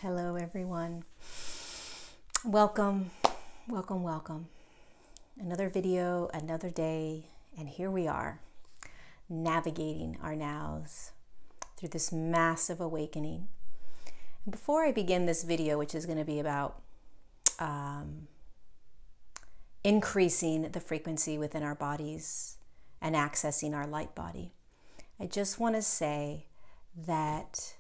Hello, everyone. Welcome, welcome, welcome. Another video, another day, and here we are, navigating our nows through this massive awakening. And before I begin this video, which is going to be about increasing the frequency within our bodies and accessing our light body, I just want to say that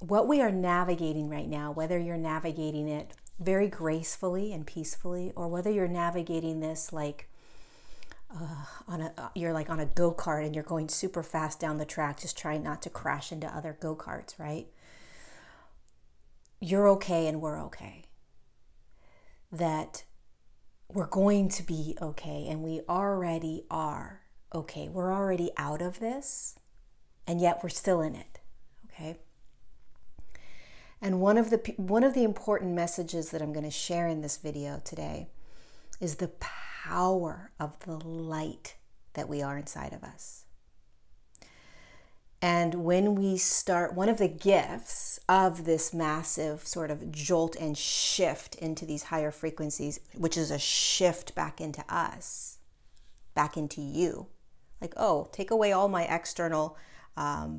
what we are navigating right now, whether you're navigating it very gracefully and peacefully, or whether you're navigating this like you're like on a go-kart and you're going super fast down the track, just trying not to crash into other go-karts, right? You're okay and we're okay. That we're going to be okay, and we already are okay. We're already out of this, and yet we're still in it, okay? And one of the important messages that I'm going to share in this video today is the power of the light that we are inside of us. And when we start, one of the gifts of this massive sort of jolt and shift into these higher frequencies, which is a shift back into us, back into you, like, oh, take away all my external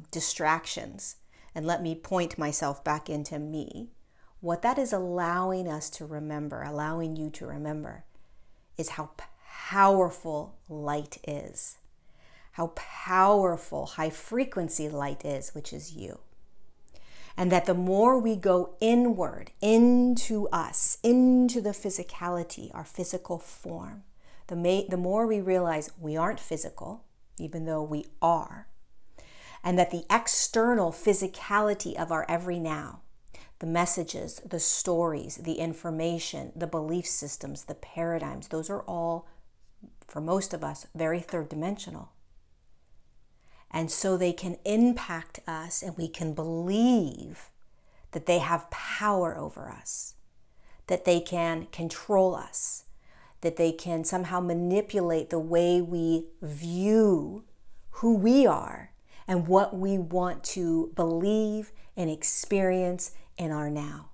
distractions and let me point myself back into me. What that is allowing us to remember, allowing you to remember, is how powerful light is. How powerful high frequency light is, which is you. And that the more we go inward, into us, into the physicality, our physical form, the more we realize we aren't physical, even though we are. And that the external physicality of our every now, the messages, the stories, the information, the belief systems, the paradigms, those are all, for most of us, very third dimensional. And so they can impact us, and we can believe that they have power over us, that they can control us, that they can somehow manipulate the way we view who we are and what we want to believe and experience in our now.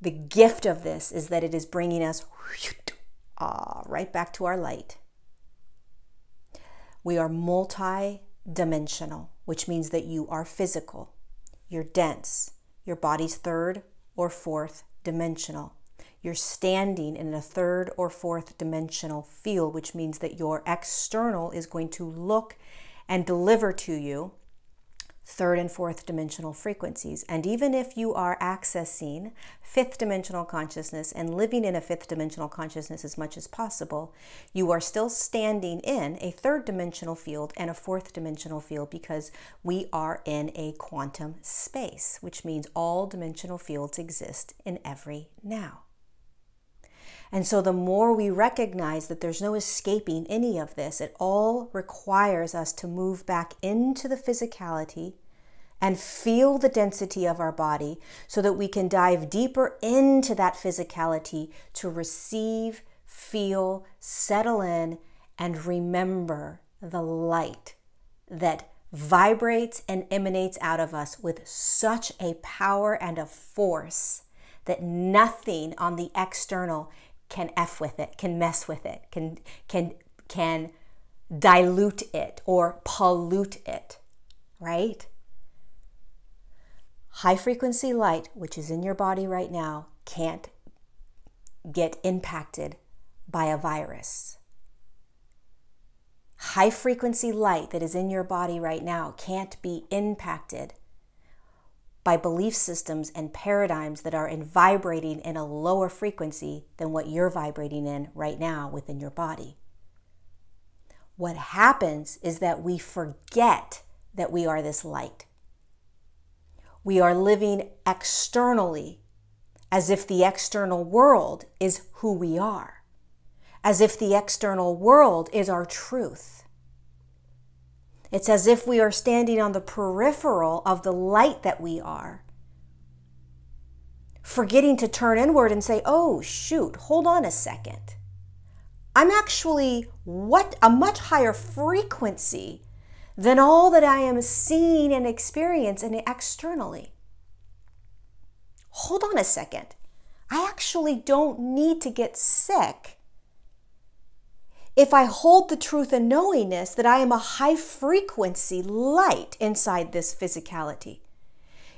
The gift of this is that it is bringing us right back to our light. We are multi-dimensional, which means that you are physical, you're dense, your body's third or fourth dimensional. You're standing in a third or fourth dimensional field, which means that your external is going to look and deliver to you third and fourth dimensional frequencies. And even if you are accessing fifth dimensional consciousness and living in a fifth dimensional consciousness as much as possible, you are still standing in a third dimensional field and a fourth dimensional field, because we are in a quantum space, which means all dimensional fields exist in every now. And so the more we recognize that there's no escaping any of this, it all requires us to move back into the physicality and feel the density of our body so that we can dive deeper into that physicality to receive, feel, settle in, and remember the light that vibrates and emanates out of us with such a power and a force that nothing on the external can F with it, can mess with it, can dilute it or pollute it, right? High frequency light, which is in your body right now, can't get impacted by a virus. High frequency light that is in your body right now can't be impacted by belief systems and paradigms that are vibrating in a lower frequency than what you're vibrating in right now within your body. What happens is that we forget that we are this light. We are living externally as if the external world is who we are, as if the external world is our truth. It's as if we are standing on the peripheral of the light that we are, forgetting to turn inward and say, oh, shoot, hold on a second. I'm actually a much higher frequency than all that I am seeing and experiencing externally. hold on a second. I actually don't need to get sick if I hold the truth and knowingness that I am a high frequency light inside this physicality.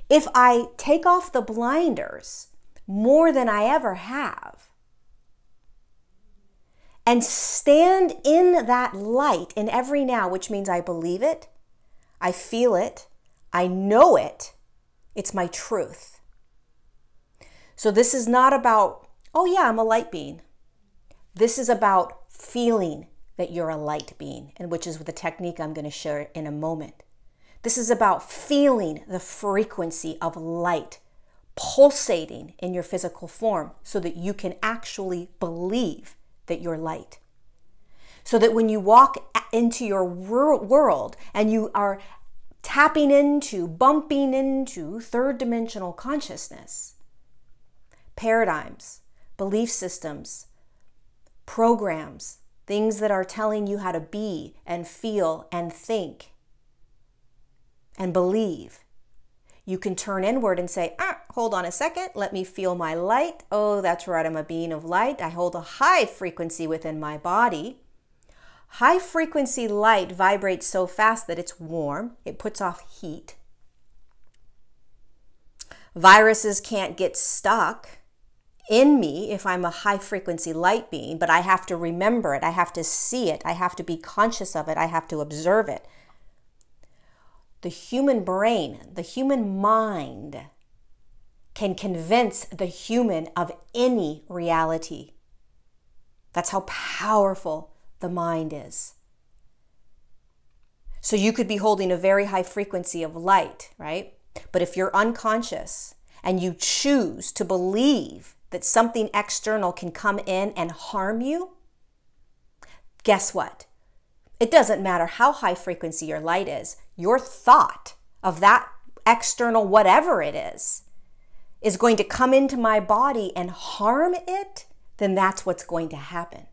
If I take off the blinders more than I ever have and stand in that light in every now, which means I believe it, I feel it, I know it, it's my truth. So this is not about, oh yeah, I'm a light being. This is about feeling that you're a light being, and which is the technique I'm going to share in a moment. This is about feeling the frequency of light pulsating in your physical form so that you can actually believe that you're light. So that when you walk into your world and you are tapping into, bumping into third dimensional consciousness, paradigms, belief systems, programs, things that are telling you how to be and feel and think and believe, you can turn inward and say, hold on a second, let me feel my light. Oh, that's right, I'm a being of light. I hold a high frequency within my body. High frequency light vibrates so fast that it's warm. It puts off heat. Viruses can't get stuck in me if I'm a high frequency light being, but I have to remember it. I have to see it. I have to be conscious of it. I have to observe it. The human brain, the human mind can convince the human of any reality. That's how powerful the mind is. So you could be holding a very high frequency of light, right? But if you're unconscious and you choose to believe that something external can come in and harm you, guess what? It doesn't matter how high frequency your light is. Your thought of that external whatever it is going to come into my body and harm it, then that's what's going to happen.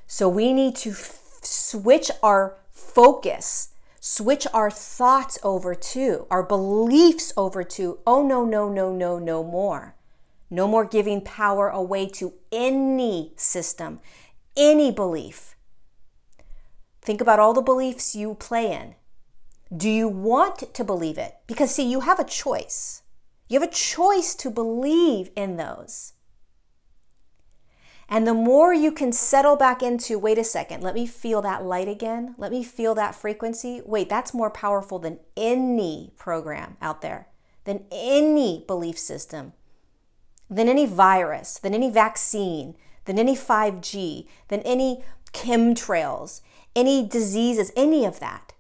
So we need to switch our focus, switch our thoughts over to, our beliefs over to, oh no, no, no, no, no more. No more giving power away to any system, any belief. Think about all the beliefs you play in. Do you want to believe it? Because see, you have a choice. You have a choice to believe in those. And the more you can settle back into, wait a second, let me feel that light again. Let me feel that frequency. Wait, that's more powerful than any program out there, than any belief system, than any virus, than any vaccine, than any 5G, than any chemtrails, any diseases, any of that.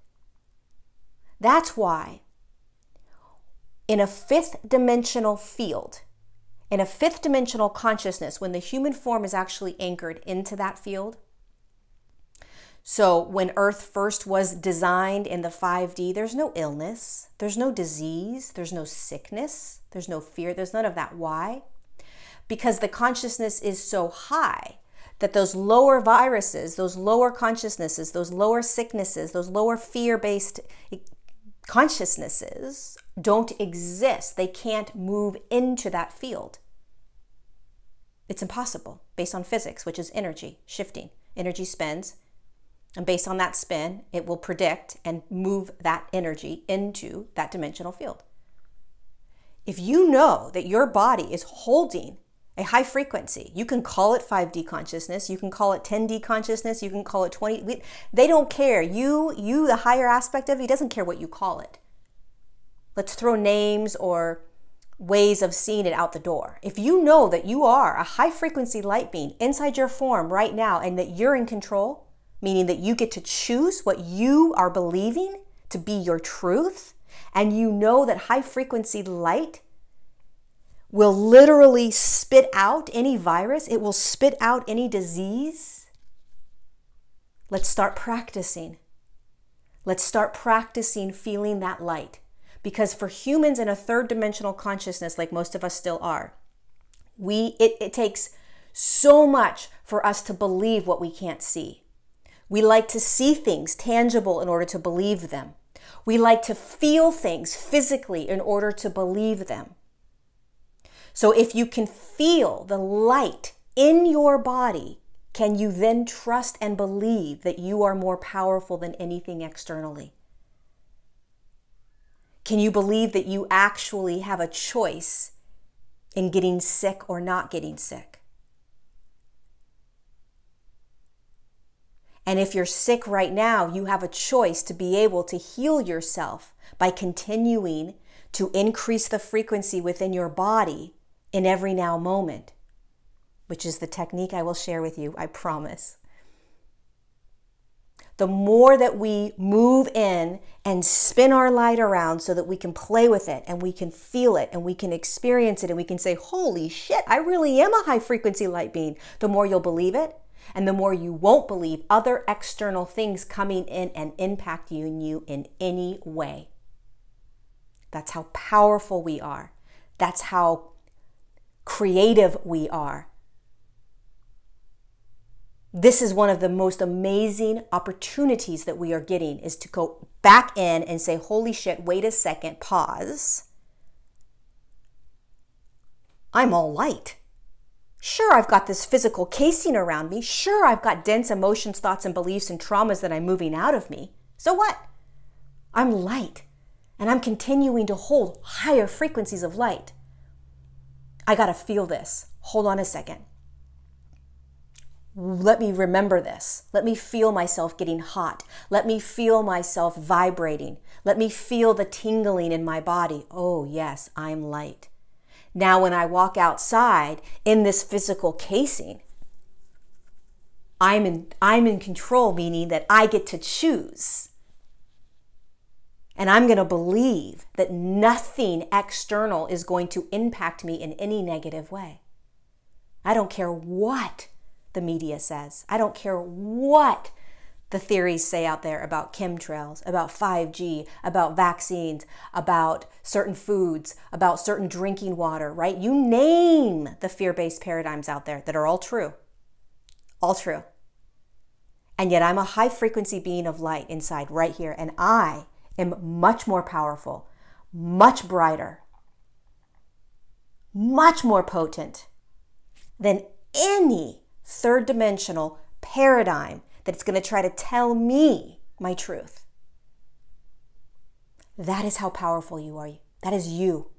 That's why in a fifth dimensional field, in a fifth dimensional consciousness, when the human form is actually anchored into that field. So when Earth first was designed in the 5D, there's no illness, there's no disease, there's no sickness, there's no fear, there's none of that. Why? Because the consciousness is so high that those lower viruses, those lower consciousnesses, those lower sicknesses, those lower fear-based consciousnesses don't exist. They can't move into that field. It's impossible based on physics, which is energy shifting. Energy spins, and based on that spin, it will predict and move that energy into that dimensional field. If you know that your body is holding a high frequency, you can call it 5D consciousness, you can call it 10D consciousness, you can call it 20, they don't care. You, the higher aspect of you, doesn't care what you call it. Let's throw names or ways of seeing it out the door. If you know that you are a high frequency light being inside your form right now and that you're in control, meaning that you get to choose what you are believing to be your truth, and you know that high frequency light will literally spit out any virus, it will spit out any disease. Let's start practicing. Let's start practicing feeling that light. Because for humans in a third dimensional consciousness, like most of us still are, it takes so much for us to believe what we can't see. We like to see things tangible in order to believe them. We like to feel things physically in order to believe them. So if you can feel the light in your body, can you then trust and believe that you are more powerful than anything externally? Can you believe that you actually have a choice in getting sick or not getting sick? And if you're sick right now, you have a choice to be able to heal yourself by continuing to increase the frequency within your body in every now moment, which is the technique I will share with you, I promise. The more that we move in and spin our light around so that we can play with it and we can feel it and we can experience it and we can say, holy shit, I really am a high frequency light being, the more you'll believe it. And the more you won't believe other external things coming in and impacting you in any way. That's how powerful we are. That's how creative we are. This is one of the most amazing opportunities that we are getting, is to go back in and say, holy shit, wait a second, pause. I'm all light. Sure, I've got this physical casing around me. Sure, I've got dense emotions, thoughts, and beliefs and traumas that I'm moving out of me. So what? I'm light, and I'm continuing to hold higher frequencies of light. I got to feel this. Hold on a second. Let me remember this. Let me feel myself getting hot. Let me feel myself vibrating. Let me feel the tingling in my body. Oh, yes, I'm light. Now, when I walk outside in this physical casing, I'm in control, meaning that I get to choose. And I'm going to believe that nothing external is going to impact me in any negative way. I don't care what the media says. I don't care what the theories say out there about chemtrails, about 5G, about vaccines, about certain foods, about certain drinking water, right? You name the fear-based paradigms out there that are all true. All true. And yet I'm a high frequency being of light inside right here. And I am much more powerful, much brighter, much more potent than any third dimensional paradigm that's going to try to tell me my truth. That is how powerful you are. That is you.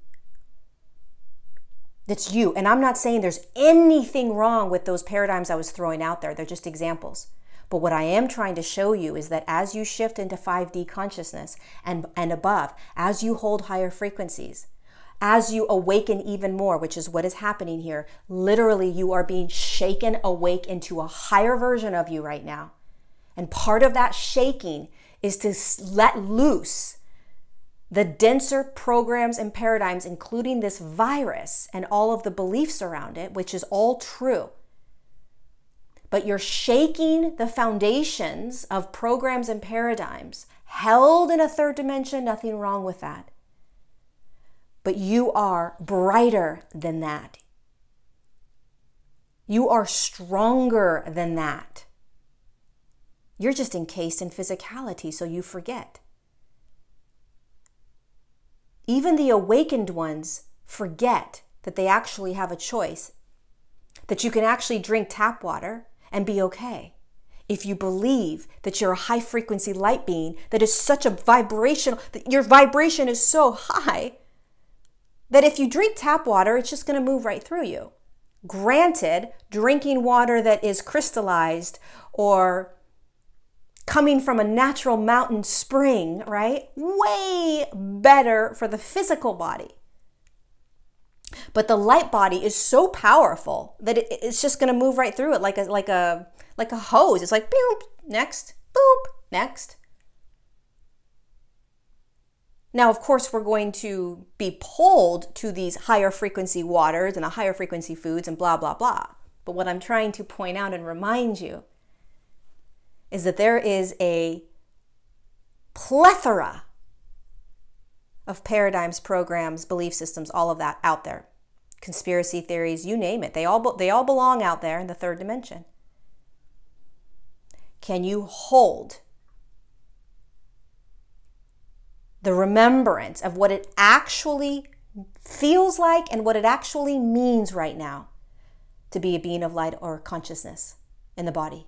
That's you. And I'm not saying there's anything wrong with those paradigms I was throwing out there. They're just examples. But what I am trying to show you is that as you shift into 5D consciousness and above, as you hold higher frequencies, as you awaken even more, which is what is happening here, literally you are being shaken awake into a higher version of you right now. And part of that shaking is to let loose the denser programs and paradigms, including this virus and all of the beliefs around it, which is all true. But you're shaking the foundations of programs and paradigms held in a third dimension, nothing wrong with that. But you are brighter than that. You are stronger than that. You're just encased in physicality, so you forget. Even the awakened ones forget that they actually have a choice, that you can actually drink tap water and be okay. If you believe that you're a high frequency light being that is such a vibrational, that your vibration is so high that if you drink tap water, it's just going to move right through you. Granted, drinking water that is crystallized or coming from a natural mountain spring, right? Way better for the physical body. But the light body is so powerful that it's just going to move right through it like a hose. It's like, boop, next, boop, next. Now, of course, we're going to be pulled to these higher frequency waters and the higher frequency foods and blah, blah, blah. But what I'm trying to point out and remind you is that there is a plethora of paradigms, programs, belief systems, all of that out there. Conspiracy theories, you name it. They all belong out there in the third dimension. Can you hold the remembrance of what it actually feels like and what it actually means right now to be a being of light or consciousness in the body.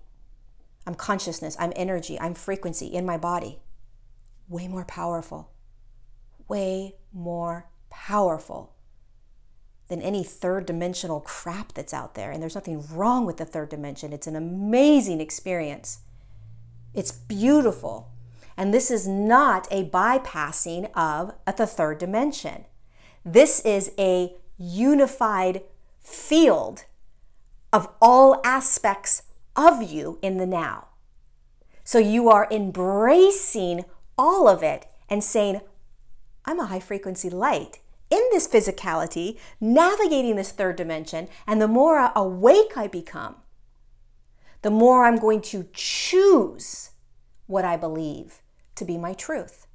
I'm consciousness, I'm energy, I'm frequency in my body. Way more powerful. Way more powerful than any third dimensional crap that's out there. And there's nothing wrong with the third dimension. It's an amazing experience. It's beautiful. And this is not a bypassing of the third dimension. This is a unified field of all aspects of you in the now. So you are embracing all of it and saying, I'm a high frequency light in this physicality, navigating this third dimension, and the more awake I become, the more I'm going to choose what I believe to be my truth.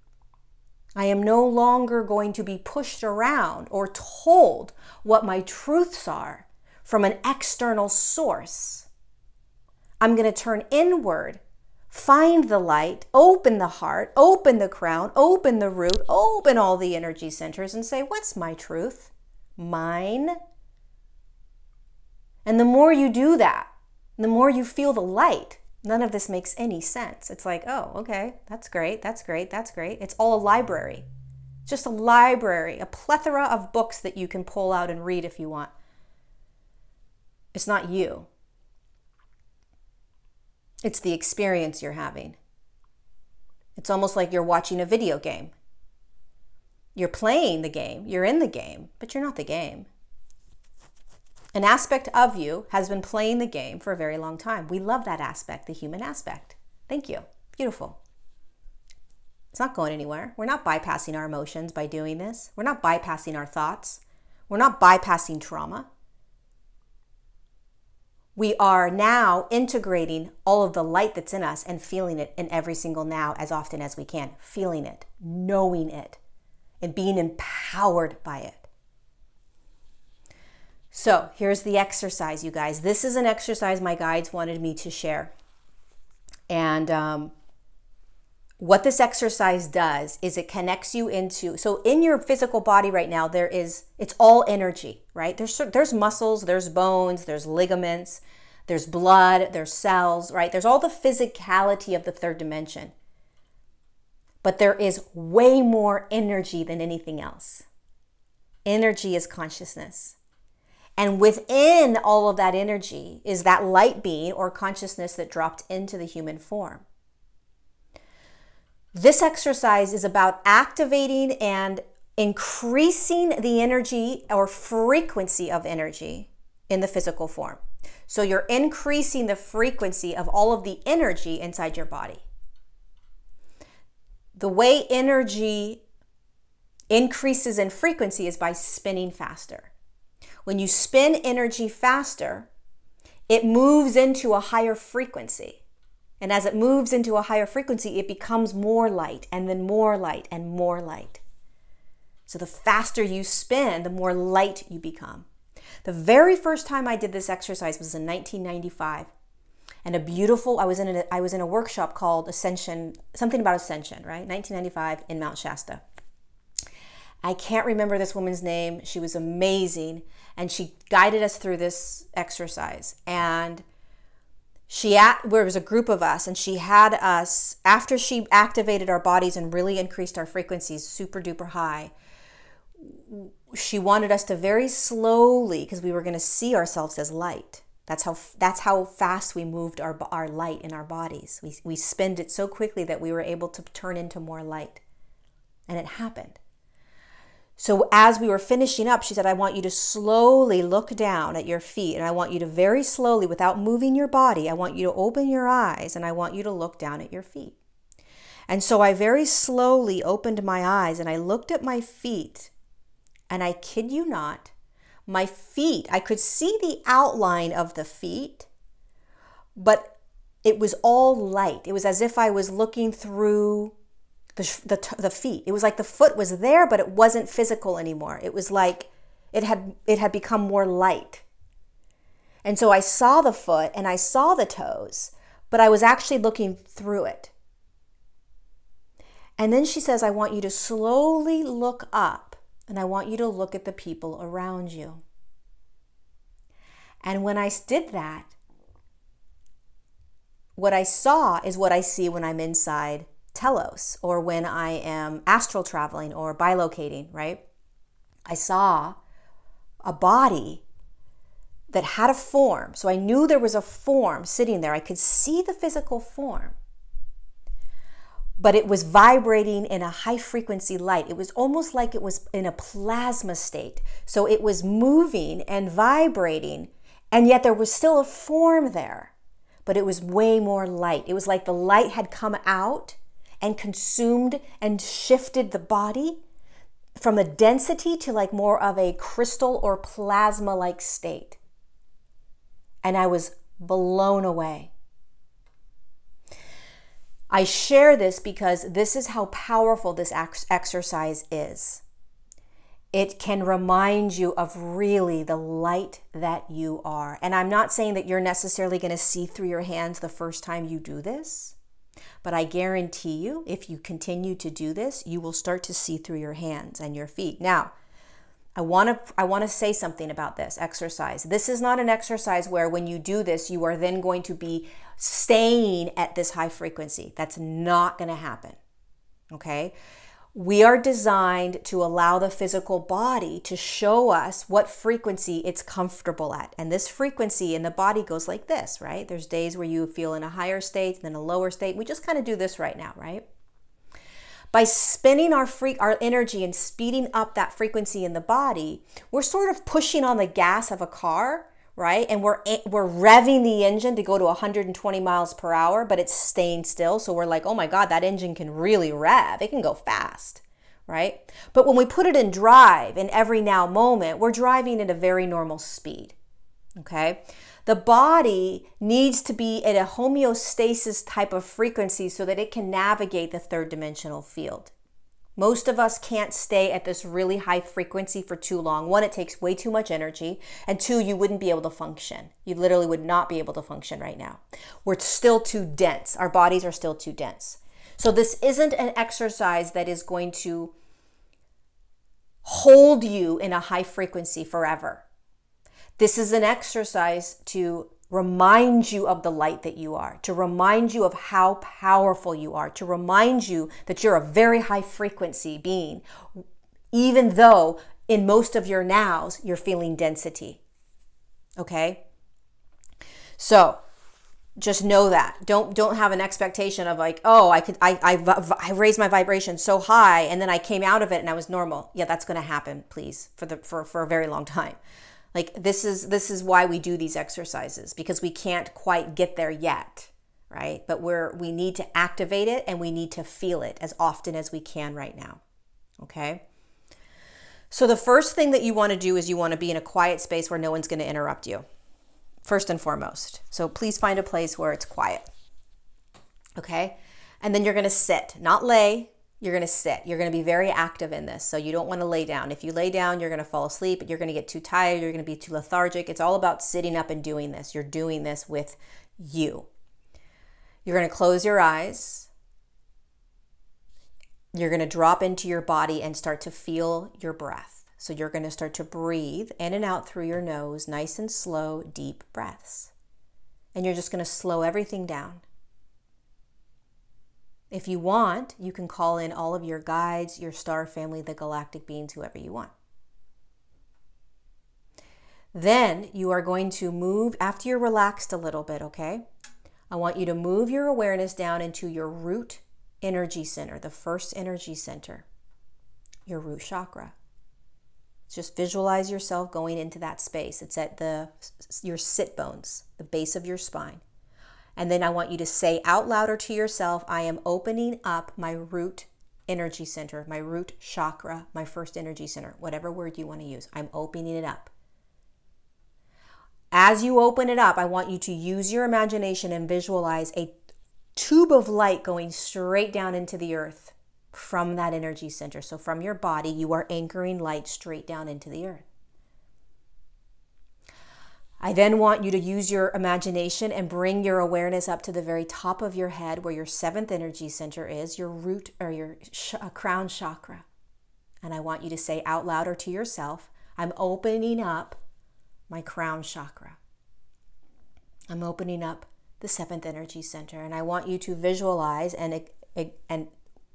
I am no longer going to be pushed around or told what my truths are from an external source. I'm going to turn inward, find the light, open the heart, open the crown, open the root, open all the energy centers and say, what's my truth? Mine. And the more you do that, the more you feel the light. None of this makes any sense. It's like, oh, okay, that's great, that's great, that's great. It's all a library. Just a library, a plethora of books that you can pull out and read if you want. It's not you. It's the experience you're having. It's almost like you're watching a video game. You're playing the game, you're in the game, but you're not the game. An aspect of you has been playing the game for a very long time. We love that aspect, the human aspect. Thank you. Beautiful. It's not going anywhere. We're not bypassing our emotions by doing this. We're not bypassing our thoughts. We're not bypassing trauma. We are now integrating all of the light that's in us and feeling it in every single now as often as we can. Feeling it, knowing it, and being empowered by it. So here's the exercise, you guys. This is an exercise my guides wanted me to share. And what this exercise does is it connects you into, so in your physical body right now, it's all energy, right? There's muscles, there's bones, there's ligaments, there's blood, there's cells, right? There's all the physicality of the third dimension. But there is way more energy than anything else. Energy is consciousness. And within all of that energy is that light being or consciousness that dropped into the human form. This exercise is about activating and increasing the energy or frequency of energy in the physical form. So you're increasing the frequency of all of the energy inside your body. The way energy increases in frequency is by spinning faster. When you spin energy faster, it moves into a higher frequency. And as it moves into a higher frequency, it becomes more light and then more light and more light. So the faster you spin, the more light you become. The very first time I did this exercise was in 1995. And I was in a workshop called Ascension, something about Ascension, right? 1995 in Mount Shasta. I can't remember this woman's name. She was amazing. And she guided us through this exercise. And there was a group of us, and she had us, after she activated our bodies and really increased our frequencies super duper high, she wanted us to very slowly, because we were going to see ourselves as light. That's how fast we moved our light in our bodies. We spinned it so quickly that we were able to turn into more light. And it happened. So as we were finishing up, she said, I want you to slowly look down at your feet. And I want you to very slowly, without moving your body, I want you to open your eyes and I want you to look down at your feet. And so I very slowly opened my eyes and I looked at my feet. And I kid you not, my feet, I could see the outline of the feet, but it was all light. It was as if I was looking through the feet. It was like the foot was there, but it wasn't physical anymore. It was like it had become more light. And so I saw the foot and I saw the toes, but I was actually looking through it. And then she says, I want you to slowly look up. And I want you to look at the people around you. And when I did that, what I saw is what I see when I'm inside Telos or when I am astral traveling or bilocating, right? I saw a body that had a form. So I knew there was a form sitting there. I could see the physical form. But it was vibrating in a high frequency light. It was almost like it was in a plasma state. So it was moving and vibrating, and yet there was still a form there, but it was way more light. It was like the light had come out and consumed and shifted the body from a density to like more of a crystal or plasma-like state. And I was blown away. I share this because this is how powerful this exercise is. It can remind you of really the light that you are. And I'm not saying that you're necessarily going to see through your hands the first time you do this, but I guarantee you, if you continue to do this, you will start to see through your hands and your feet. Now, I want to say something about this exercise. This is not an exercise where when you do this, you are then going to be staying at this high frequency. That's not going to happen. Okay? We are designed to allow the physical body to show us what frequency it's comfortable at. And this frequency in the body goes like this, right? There's days where you feel in a higher state, then a lower state. We just kind of do this right now, right? By spinning our energy and speeding up that frequency in the body, we're sort of pushing on the gas of a car, right? And we're revving the engine to go to 120 miles per hour, but it's staying still. So we're like, oh my God, that engine can really rev. It can go fast, right? But when we put it in drive in every now moment, we're driving at a very normal speed, okay? The body needs to be at a homeostasis type of frequency so that it can navigate the third dimensional field. Most of us can't stay at this really high frequency for too long. One, it takes way too much energy. And two, you wouldn't be able to function. You literally would not be able to function right now. We're still too dense. Our bodies are still too dense. So this isn't an exercise that is going to hold you in a high frequency forever. This is an exercise to remind you of the light that you are, to remind you of how powerful you are, to remind you that you're a very high frequency being, even though in most of your nows, you're feeling density. Okay? So just know that. Don't have an expectation of like, oh, I raised my vibration so high and then I came out of it and I was normal. Yeah, that's going to happen, please, for a very long time. Like this is why we do these exercises, because we can't quite get there yet, right? But we need to activate it and we need to feel it as often as we can right now, okay? So the first thing that you want to do is you want to be in a quiet space where no one's going to interrupt you, first and foremost. So please find a place where it's quiet, okay? And then you're going to sit, not lay. You're going to sit. You're going to be very active in this. So you don't want to lay down. If you lay down, you're going to fall asleep. You're going to get too tired. You're going to be too lethargic. It's all about sitting up and doing this. You're doing this with you. You're going to close your eyes. You're going to drop into your body and start to feel your breath. So you're going to start to breathe in and out through your nose, nice and slow, deep breaths. And you're just going to slow everything down. If you want, you can call in all of your guides, your star family, the galactic beings, whoever you want. Then you are going to move, after you're relaxed a little bit, okay? I want you to move your awareness down into your root energy center, the first energy center, your root chakra. Just visualize yourself going into that space. It's at your sit bones, the base of your spine. And then I want you to say out loud or to yourself, I am opening up my root energy center, my root chakra, my first energy center, whatever word you want to use. I'm opening it up. As you open it up, I want you to use your imagination and visualize a tube of light going straight down into the earth from that energy center. So from your body, you are anchoring light straight down into the earth. I then want you to use your imagination and bring your awareness up to the very top of your head where your seventh energy center is, your root or your crown chakra. And I want you to say out loud or to yourself, I'm opening up my crown chakra. I'm opening up the 7th energy center. And I want you to visualize and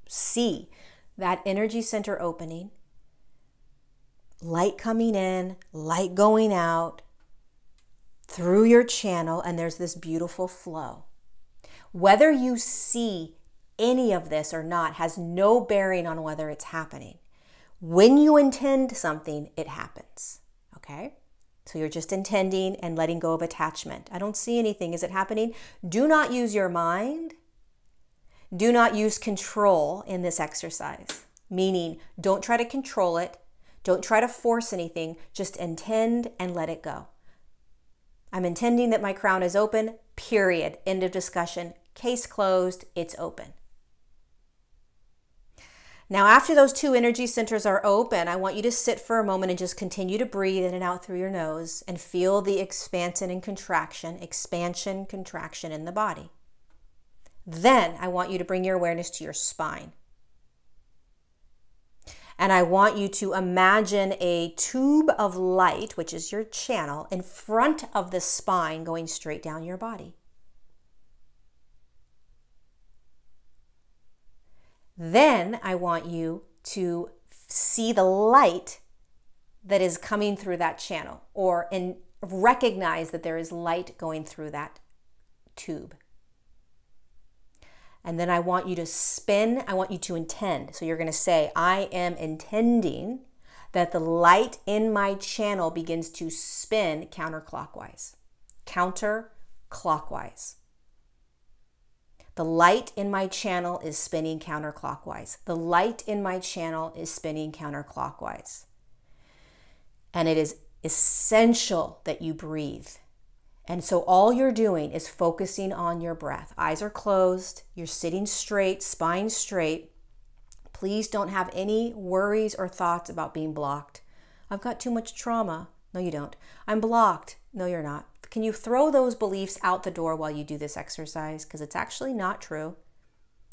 see that energy center opening, light coming in, light going out through your channel, and there's this beautiful flow. Whether you see any of this or not has no bearing on whether it's happening. When you intend something, it happens, okay? So you're just intending and letting go of attachment. I don't see anything. Is it happening? Do not use your mind. Do not use control in this exercise, meaning don't try to control it. Don't try to force anything. Just intend and let it go. I'm intending that my crown is open, period. End of discussion. Case closed. It's open. Now, after those 2 energy centers are open, I want you to sit for a moment and just continue to breathe in and out through your nose and feel the expansion, contraction in the body. Then I want you to bring your awareness to your spine. And I want you to imagine a tube of light, which is your channel, in front of the spine going straight down your body. Then I want you to see the light that is coming through that channel, and recognize that there is light going through that tube. And then I want you to spin, I want you to intend. So you're going to say, I am intending that the light in my channel begins to spin counterclockwise. Counterclockwise. The light in my channel is spinning counterclockwise. The light in my channel is spinning counterclockwise. And it is essential that you breathe. And so all you're doing is focusing on your breath. Eyes are closed. You're sitting straight, spine straight. Please don't have any worries or thoughts about being blocked. I've got too much trauma. No, you don't. I'm blocked. No, you're not. Can you throw those beliefs out the door while you do this exercise? Because it's actually not true.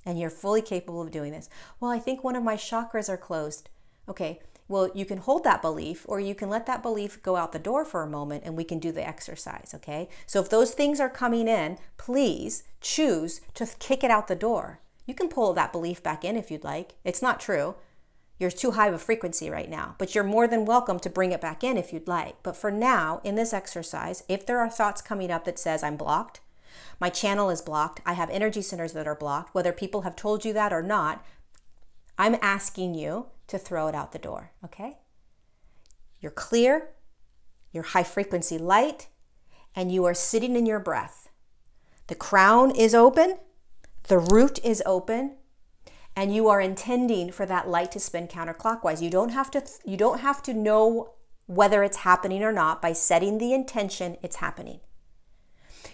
And you're fully capable of doing this. Well, I think one of my chakras are closed. Okay, well, you can hold that belief, or you can let that belief go out the door for a moment and we can do the exercise, okay? So if those things are coming in, please choose to kick it out the door. You can pull that belief back in if you'd like. It's not true. You're too high of a frequency right now, but you're more than welcome to bring it back in if you'd like. But for now, in this exercise, if there are thoughts coming up that says I'm blocked, my channel is blocked, I have energy centers that are blocked, whether people have told you that or not, I'm asking you to throw it out the door, okay? You're clear, you're high frequency light, and you are sitting in your breath. The crown is open, the root is open, and you are intending for that light to spin counterclockwise. You don't have to know whether it's happening or not by setting the intention it's happening.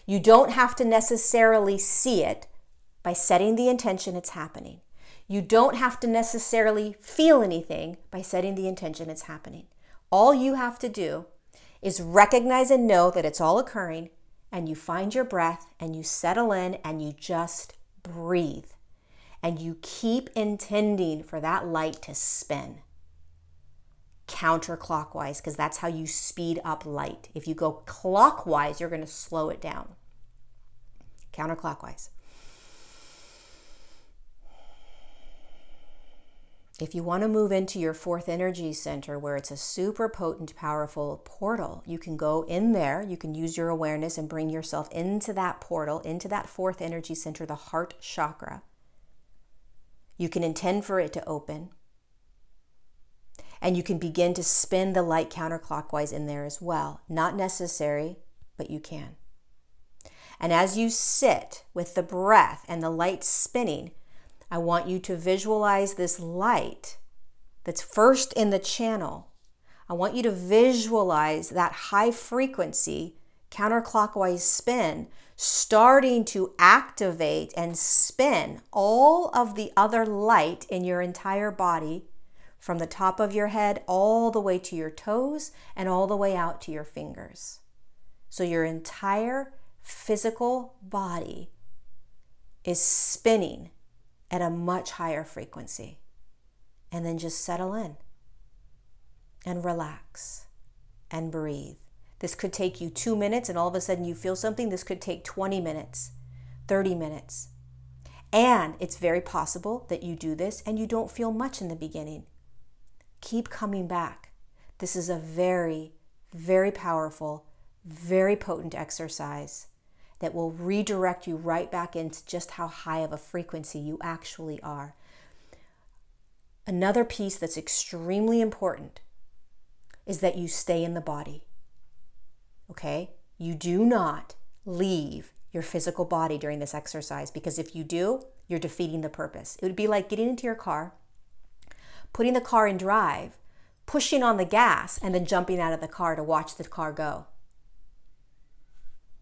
You don't have to necessarily see it by setting the intention it's happening. You don't have to necessarily feel anything by setting the intention it's happening. All you have to do is recognize and know that it's all occurring, and you find your breath and you settle in and you just breathe. And you keep intending for that light to spin counterclockwise, because that's how you speed up light. If you go clockwise, you're going to slow it down. Counterclockwise. If you want to move into your 4th energy center, where it's a super potent, powerful portal, you can go in there, you can use your awareness and bring yourself into that portal, into that 4th energy center, the heart chakra. You can intend for it to open. And you can begin to spin the light counterclockwise in there as well. Not necessary, but you can. And as you sit with the breath and the light spinning, I want you to visualize this light that's first in the channel. I want you to visualize that high frequency counterclockwise spin starting to activate and spin all of the other light in your entire body, from the top of your head all the way to your toes and all the way out to your fingers. So your entire physical body is spinning at a much higher frequency. And then just settle in. and relax and breathe. This could take you 2 minutes and all of a sudden you feel something. This could take 20 minutes, 30 minutes. And it's very possible that you do this and you don't feel much in the beginning. Keep coming back. This is a very, very powerful, very potent exercise that will redirect you right back into just how high of a frequency you actually are. Another piece that's extremely important is that you stay in the body. Okay? You do not leave your physical body during this exercise, because if you do, you're defeating the purpose. It would be like getting into your car, putting the car in drive, pushing on the gas, and then jumping out of the car to watch the car go.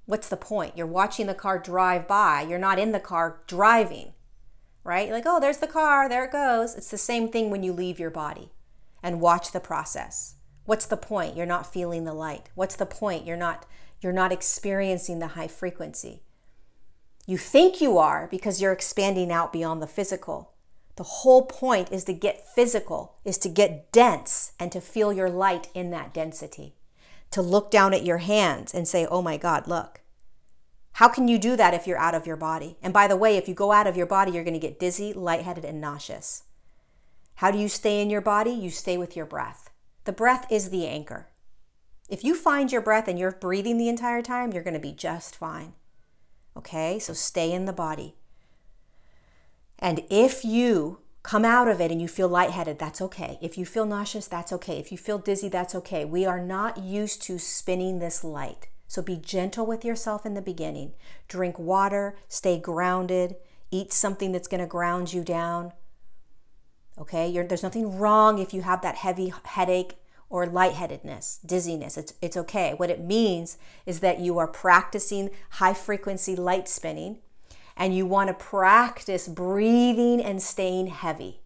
What's the point? You're watching the car drive by. You're not in the car driving, right? You're like, oh, there's the car. There it goes. It's the same thing when you leave your body and watch the process. What's the point? You're not feeling the light. What's the point? You're not experiencing the high frequency. You think you are because you're expanding out beyond the physical. The whole point is to get physical, is to get dense and to feel your light in that density. To look down at your hands and say, oh my God, look. How can you do that if you're out of your body? And by the way, if you go out of your body, you're going to get dizzy, lightheaded, and nauseous. How do you stay in your body? You stay with your breath. The breath is the anchor. If you find your breath and you're breathing the entire time, you're going to be just fine. Okay? So stay in the body. And if you come out of it and you feel lightheaded, that's okay. If you feel nauseous, that's okay. If you feel dizzy, that's okay. We are not used to spinning this light. So be gentle with yourself in the beginning. Drink water, stay grounded, eat something that's going to ground you down. Okay? There's nothing wrong if you have that heavy headache or lightheadedness, dizziness. It's okay. What it means is that you are practicing high frequency light spinning, and you want to practice breathing and staying heavy.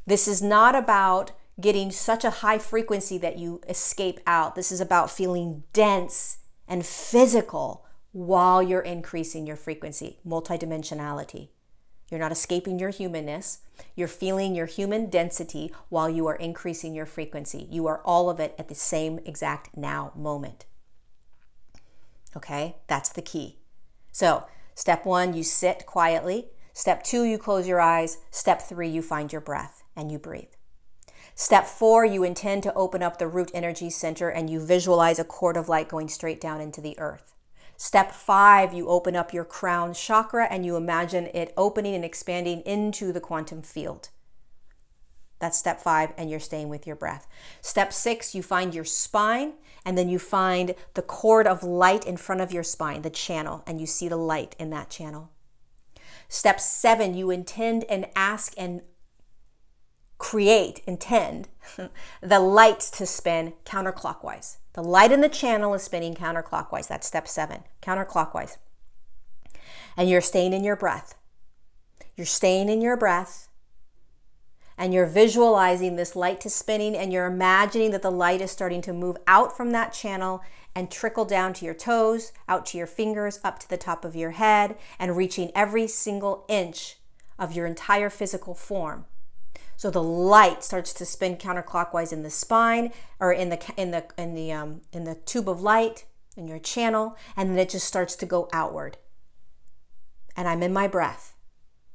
This is not about getting such a high frequency that you escape out. This is about feeling dense and physical while you're increasing your frequency, multidimensionality. You're not escaping your humanness. You're feeling your human density while you are increasing your frequency. You are all of it at the same exact now moment. Okay, that's the key. So, step 1, you sit quietly. Step 2, you close your eyes. Step 3, you find your breath and you breathe. Step 4, you intend to open up the root energy center and you visualize a cord of light going straight down into the earth. Step 5, you open up your crown chakra and you imagine it opening and expanding into the quantum field. That's step 5, and you're staying with your breath. Step 6, you find your spine, and then you find the cord of light in front of your spine, the channel, and you see the light in that channel. Step 7, you intend and ask and intend the lights to spin counterclockwise. The light in the channel is spinning counterclockwise. That's step 7, counterclockwise. And you're staying in your breath. You're staying in your breath. And you're visualizing this light to spinning, and you're imagining that the light is starting to move out from that channel and trickle down to your toes, out to your fingers, up to the top of your head, and reaching every single inch of your entire physical form. So the light starts to spin counterclockwise in the spine, or in the tube of light in your channel, and then it just starts to go outward. And I'm in my breath,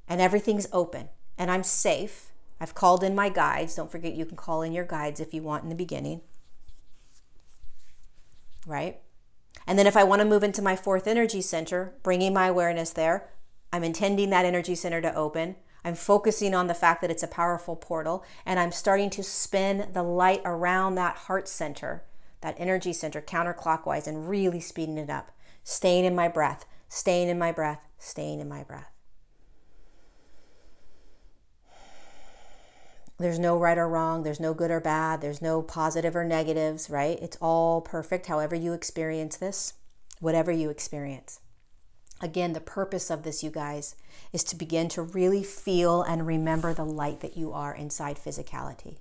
and everything's open, and I'm safe. I've called in my guides. Don't forget, you can call in your guides if you want in the beginning. Right? And then if I want to move into my 4th energy center, bringing my awareness there, I'm intending that energy center to open. I'm focusing on the fact that it's a powerful portal, and I'm starting to spin the light around that heart center, that energy center, counterclockwise, and really speeding it up. Staying in my breath, staying in my breath, staying in my breath. There's no right or wrong. There's no good or bad. There's no positive or negatives, right? It's all perfect, however you experience this, whatever you experience. Again, the purpose of this, you guys, is to begin to really feel and remember the light that you are inside physicality,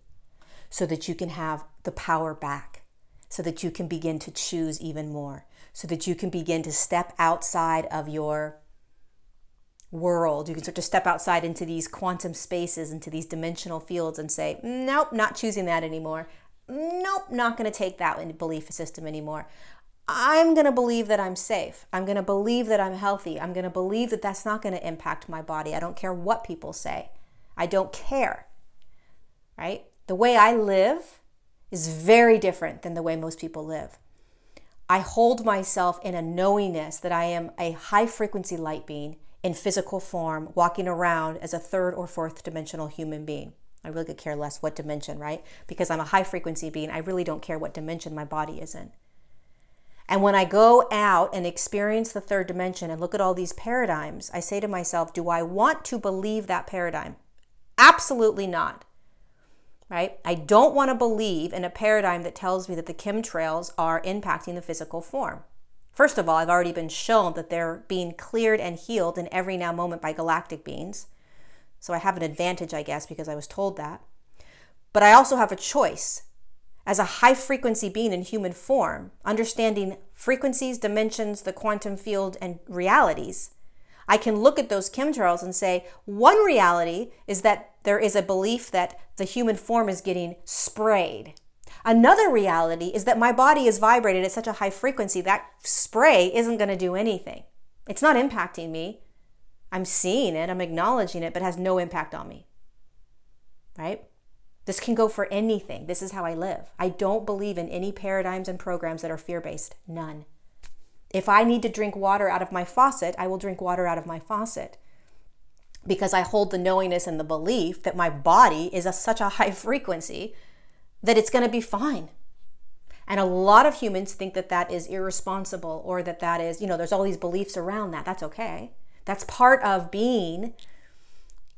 so that you can have the power back, so that you can begin to choose even more, so that you can begin to step outside of your world. You can start to step outside into these quantum spaces, into these dimensional fields and say, nope, not choosing that anymore. Nope, not going to take that belief system anymore. I'm going to believe that I'm safe. I'm going to believe that I'm healthy. I'm going to believe that that's not going to impact my body. I don't care what people say. I don't care, right? The way I live is very different than the way most people live. I hold myself in a knowingness that I am a high frequency light being in physical form, walking around as a third or fourth dimensional human being. I really could care less what dimension, right? Because I'm a high frequency being, I really don't care what dimension my body is in. And when I go out and experience the third dimension and look at all these paradigms, I say to myself, do I want to believe that paradigm? Absolutely not. Right? I don't want to believe in a paradigm that tells me that the chemtrails are impacting the physical form. First of all, I've already been shown that they're being cleared and healed in every now moment by galactic beings. So I have an advantage, I guess, because I was told that. But I also have a choice. As a high frequency being in human form, understanding frequencies, dimensions, the quantum field, and realities, I can look at those chemtrails and say, one reality is that there is a belief that the human form is getting sprayed. Another reality is that my body is vibrated at such a high frequency that spray isn't going to do anything. It's not impacting me. I'm seeing it, I'm acknowledging it, but it has no impact on me. Right? This can go for anything. This is how I live. I don't believe in any paradigms and programs that are fear-based. None. If I need to drink water out of my faucet, I will drink water out of my faucet. Because I hold the knowingness and the belief that my body is at such a high frequency that it's going to be fine. And a lot of humans think that that is irresponsible, or that is, there's all these beliefs around that. That's okay. That's part of being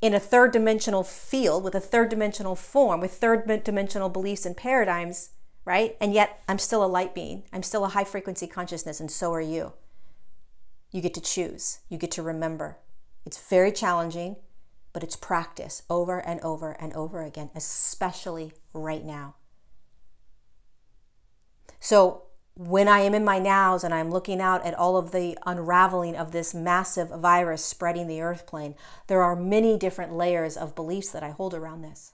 in a third dimensional field with a third dimensional form, with third dimensional beliefs and paradigms, right? And yet I'm still a light being. I'm still a high frequency consciousness, and so are you. You get to choose. You get to remember. It's very challenging, but it's practice over and over and over again, especially right now. So when I am in my nows and I'm looking out at all of the unraveling of this massive virus spreading the earth plane, there are many different layers of beliefs that I hold around this.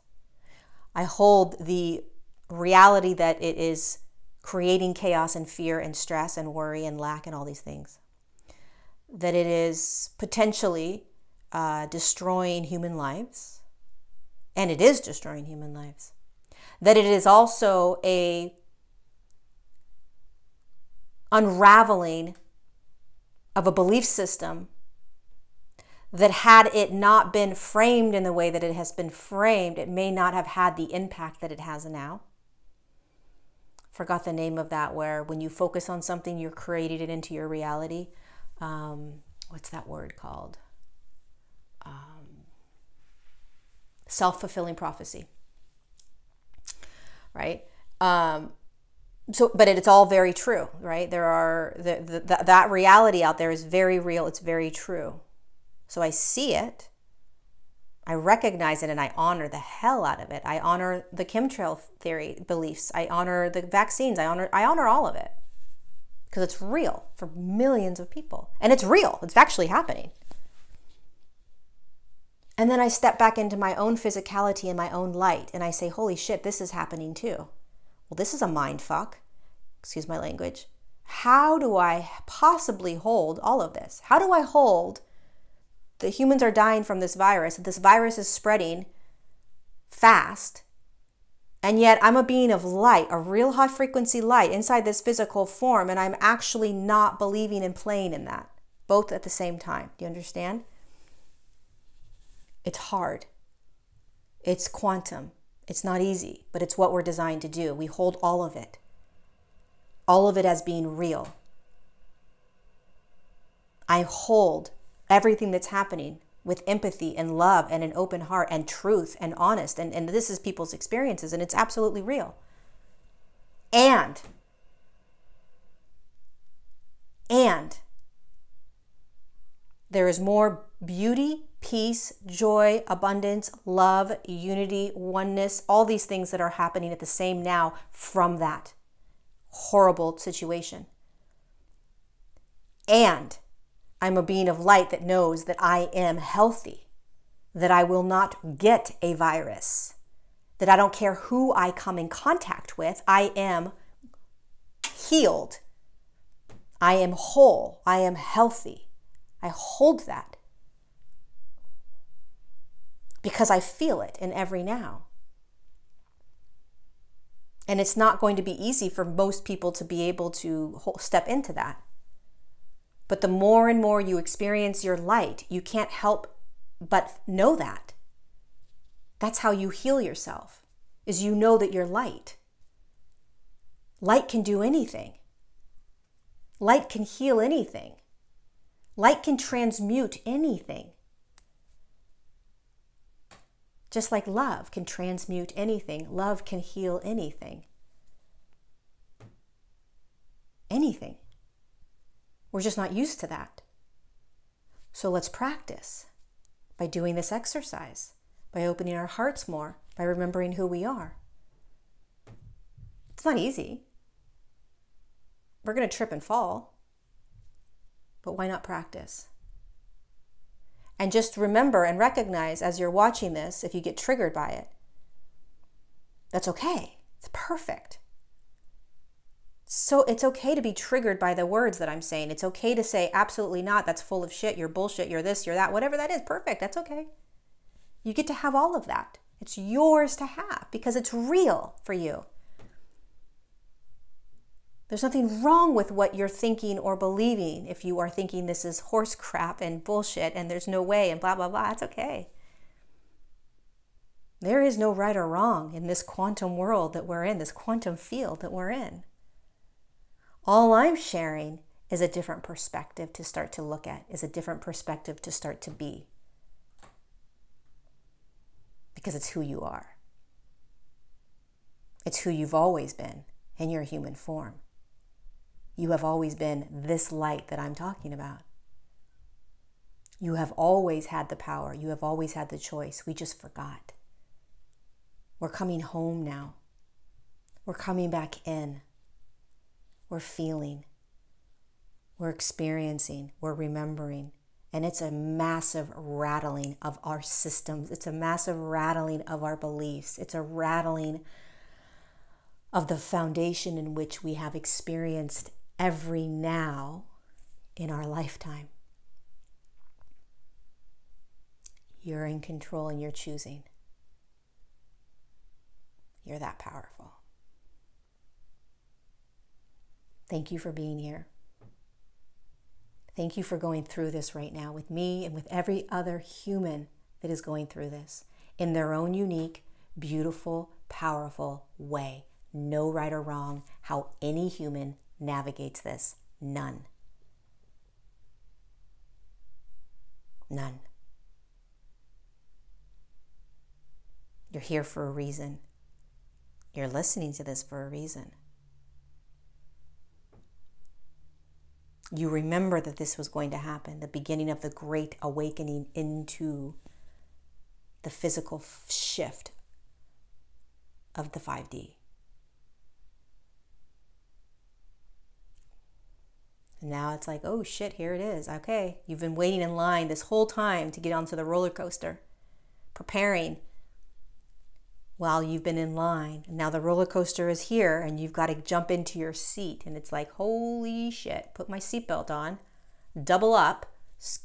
I hold the reality that it is creating chaos and fear and stress and worry and lack and all these things. That it is potentially destroying human lives, and it is destroying human lives. That it is also a unraveling of a belief system that, had it not been framed in the way that it has been framed, it may not have had the impact that it has now. Forgot the name of that, where when you focus on something, you're creating it into your reality. What's that word called? Self-fulfilling prophecy, right? But it's all very true, right? There are that reality out there is very real. It's very true. So I see it, I recognize it, and I honor the hell out of it. I honor the chemtrail theory beliefs. I honor the vaccines. I honor all of it, because it's real for millions of people, and it's real. It's actually happening. And then I step back into my own physicality and my own light, and I say, holy shit, this is happening too. Well, this is a mind fuck. Excuse my language. How do I possibly hold all of this? How do I hold the humans are dying from this virus, and this virus is spreading fast, and yet I'm a being of light, a real high frequency light inside this physical form, and I'm actually not believing and playing in that, both at the same time. Do you understand? It's hard. It's quantum. It's not easy, but it's what we're designed to do. We hold all of it as being real. I hold everything that's happening with empathy and love and an open heart and truth and honest. And this is people's experiences, and it's absolutely real. And there is more beauty, peace, joy, abundance, love, unity, oneness, all these things that are happening at the same now from that horrible situation. And I'm a being of light that knows that I am healthy, that I will not get a virus, that I don't care who I come in contact with, I am healed. I am whole. I am healthy. I hold that because I feel it in every now. And it's not going to be easy for most people to be able to step into that. But the more and more you experience your light, you can't help but know that. That's how you heal yourself, is you know that you're light. Light can do anything. Light can heal anything. Light can transmute anything. Just like love can transmute anything, love can heal anything. Anything. We're just not used to that. So let's practice by doing this exercise, by opening our hearts more, by remembering who we are. It's not easy. We're going to trip and fall, but why not practice? And just remember and recognize as you're watching this, if you get triggered by it, that's okay. It's perfect. So it's okay to be triggered by the words that I'm saying. It's okay to say, absolutely not, that's full of shit, you're bullshit, you're this, you're that, whatever that is, perfect, that's okay. You get to have all of that. It's yours to have because it's real for you. There's nothing wrong with what you're thinking or believing if you are thinking this is horse crap and bullshit and there's no way and blah, blah, blah. That's okay. There is no right or wrong in this quantum world that we're in, this quantum field that we're in. All I'm sharing is a different perspective to start to look at, is a different perspective to start to be. Because it's who you are. It's who you've always been in your human form. You have always been this light that I'm talking about. You have always had the power. You have always had the choice. We just forgot. We're coming home now. We're coming back in. We're feeling. We're experiencing. We're remembering. And it's a massive rattling of our systems. It's a massive rattling of our beliefs. It's a rattling of the foundation in which we have experienced every now in our lifetime. You're in control and you're choosing. You're that powerful. Thank you for being here. Thank you for going through this right now with me and with every other human that is going through this in their own unique, beautiful, powerful way. No right or wrong how any human navigates this. None. None. You're here for a reason. You're listening to this for a reason. You remember that this was going to happen, the beginning of the great awakening into the physical shift of the 5D. And now it's like, oh shit, here it is. Okay, you've been waiting in line this whole time to get onto the roller coaster, preparing while you've been in line. And now the roller coaster is here and you've got to jump into your seat. And it's like, holy shit, put my seatbelt on, double up,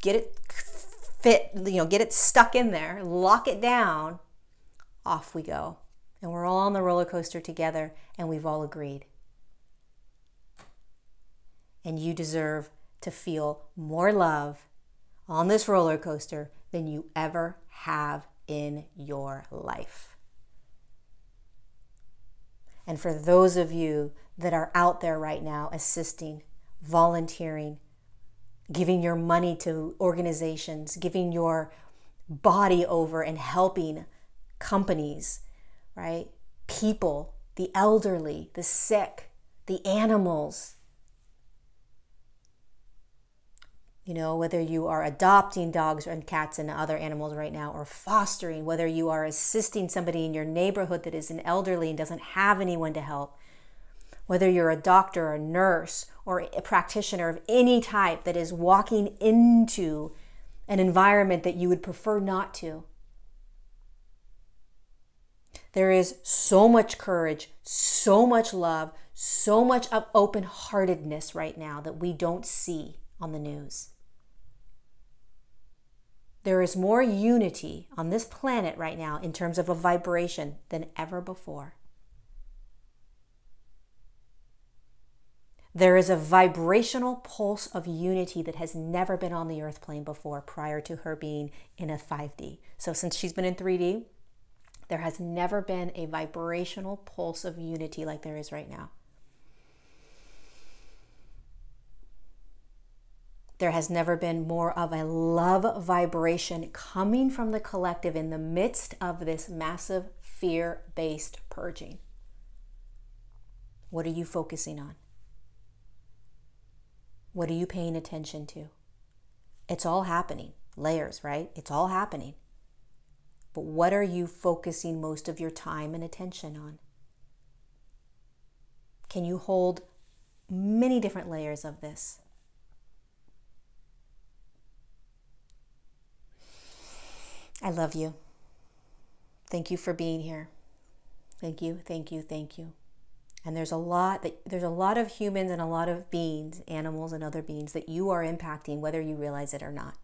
get it fit, get it stuck in there, lock it down, off we go. And we're all on the roller coaster together and we've all agreed. And you deserve to feel more love on this roller coaster than you ever have in your life. And for those of you that are out there right now assisting, volunteering, giving your money to organizations, giving your body over and helping companies, right? People, the elderly, the sick, the animals. Whether you are adopting dogs and cats and other animals right now or fostering, whether you are assisting somebody in your neighborhood that is an elderly and doesn't have anyone to help, Whether you're a doctor, a nurse, or a practitioner of any type that is walking into an environment that you would prefer not to. There is so much courage, so much love, so much of open-heartedness right now that we don't see on the news. There is more unity on this planet right now in terms of a vibration than ever before. There is a vibrational pulse of unity that has never been on the earth plane before prior to her being in a 5D. So since she's been in 3D, there has never been a vibrational pulse of unity like there is right now. There has never been more of a love vibration coming from the collective in the midst of this massive fear-based purging. What are you focusing on? What are you paying attention to? It's all happening. Layers, right? It's all happening. But what are you focusing most of your time and attention on? Can you hold many different layers of this? I love you. Thank you for being here. Thank you, thank you, thank you. And there's a lot of humans and a lot of beings, animals and other beings that you are impacting whether you realize it or not.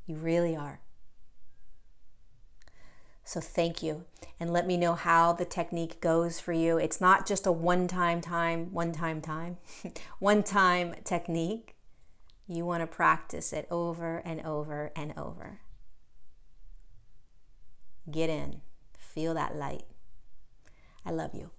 You really are. So thank you. And let me know how the technique goes for you. It's not just a one-time technique. You want to practice it over and over and over. Get in. Feel that light. I love you.